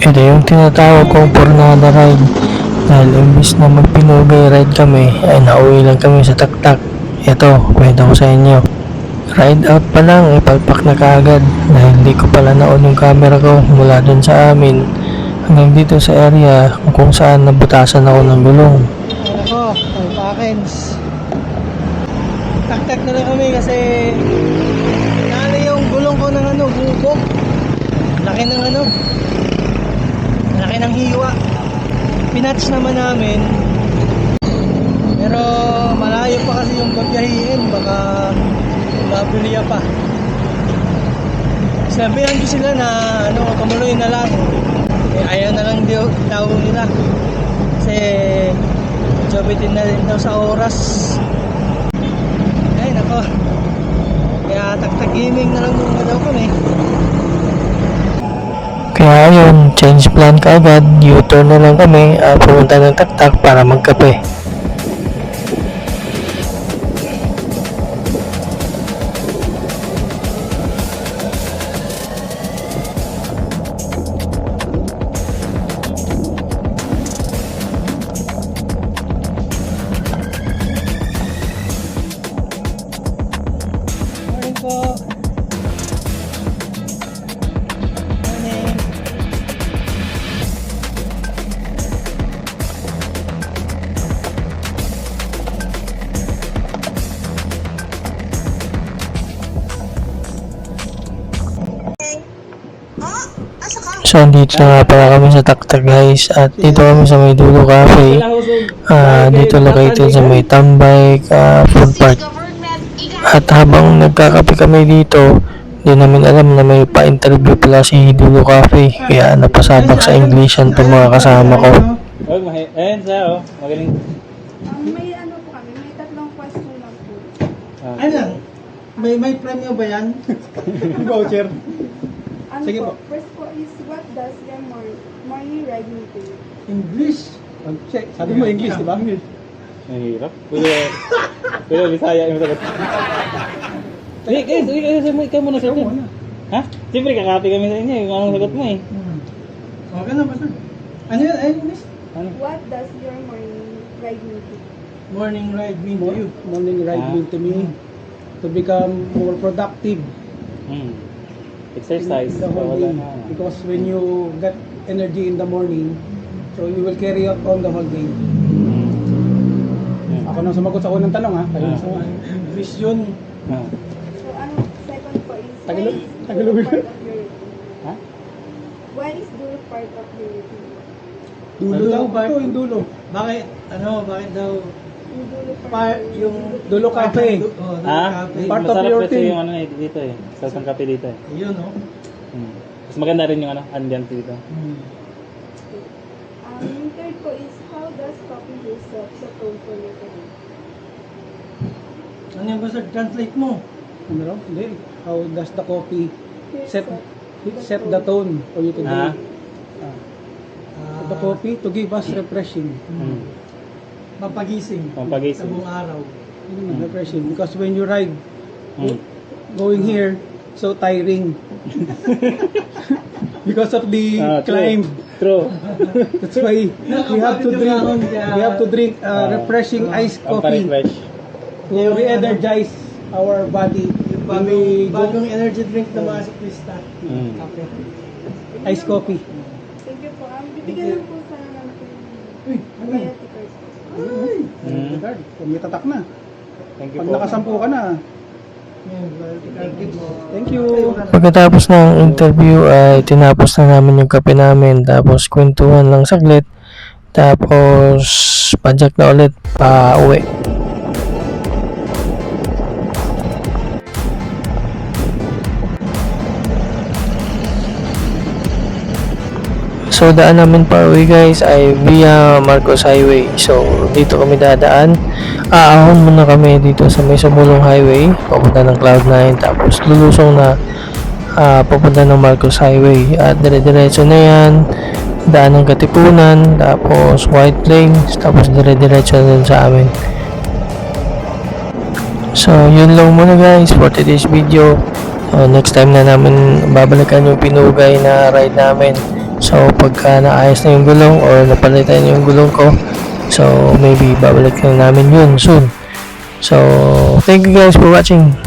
Ito yung tinatawag kong Pornada ride. Dahil imbis na magpinugay ride kami, ay nauwi lang kami sa taktak. Ito, kwento ko sa inyo. Ride out pa lang, ipalpak na kaagad. Dahil hindi ko pala naon yung camera ko mula dun sa amin hanggang dito sa area kung saan nabutasan ako ng gulong. Ako, ang pakens. Taktak na lang kami kasi nali yung gulong ko ng bubog. Laki ng laki ng hiwa. Pinatch naman namin. Pero malayo pa kasi yung pagyahiin, baka mabuliya pa. Sabihan ko sila na tumuloy na lang. Ayaw na lang daw nila. Kasi medyo bitin na rin daw sa oras. Ay nako. Kaya taktak gaming na lang muna daw kami. Kaya ayun, change plan kaagad, U-turn na lang kami at pumunta ng taktak para magkape. Morning po. Morning. So, dito na nga pala kami sa taktak guys at dito kami sa may Dulo Cafe. Dito located sa may Tambay Food Park. At habang nagkakape kami dito, di namin alam na may pa-interview pala si Dulo Cafe. Kaya napasabak sa Englishan itong mga kasama ko. Ayan siya, magaling. May po kami, may tatlong question lang po. Ano lang? May premyo ba yan? Voucher. Sige po. First po is, what does your morning ride mean to you? English. Check. Sabi mo English, di ba? Mahirap. Kuya, Bisaya yung sagot. Ikaw muna sa atin. Ha? Siyempre, kakapi kami sa inyo. Yung anong sagot mo eh. Okay na, basta. Ano yan? Ay, English? Ano? What does your morning ride mean to you? Morning ride mean to you. Morning ride mean to me to become more productive Exercise. in the whole day. Because when you get energy in the morning, so you will carry out on the whole day. Ako nang sumagot sa unang tanong ha. English yun. So, second po is, Tagalog? why is Tagalog Dulo yun? part of your routine? Ha? Why is Dulo part of your routine? Dulo daw ba? Ito yung dulo. Bakit? Bakit daw? Yung Dulo part of your Yung Dulo Cafe. Dulo Cafe. Part of Masarap your kasi team. yung dito eh. Sa isang kape dito eh. Yun, no? Mas maganda rin yung ambience dito. Yung third po is, how does coffee yourself sa tone for your career? Ano yung gusto? Translate mo. Ano raw? Hindi. How does the coffee set the tone for you today? The coffee to give us refreshing. Mapagising. Pampagising. Sa buong araw. Refreshing. Because when you ride, going here, so tiring. Because of the climb. True. That's why we have to drink refreshing iced coffee Refresh. to re-energize our body. When we go Bagong energy drink na mga siklista. okay. Iced coffee. Thank you po. Bibigyan lang po sana natin Uy, ano yun? royalty cards po. Card. Kumitatak na. Thank you Pag po. nakasampu ka na. Thank you. Pagkatapos ng interview ay tinapos na namin yung kape namin. Tapos kwentuhan lang saglit. Tapos padyak na ulit pa uwi. So daan namin pa uwi guys ay via Marcos Highway. So dito kami dadaan. Aahon muna kami dito sa may Sumulong Highway papunta ng Cloud9, tapos lulusong na papunta ng Marcos Highway at dire-diretso na yan, daan ng Katipunan, tapos White Plains, tapos dire-diretso na sa amin. So yun lang muna guys for today's video. Next time na namin babalikan yung pinugay na ride namin. So pagka naayos na yung gulong or napalitan yung gulong ko, so maybe babalik na namin yun soon. So thank you guys for watching.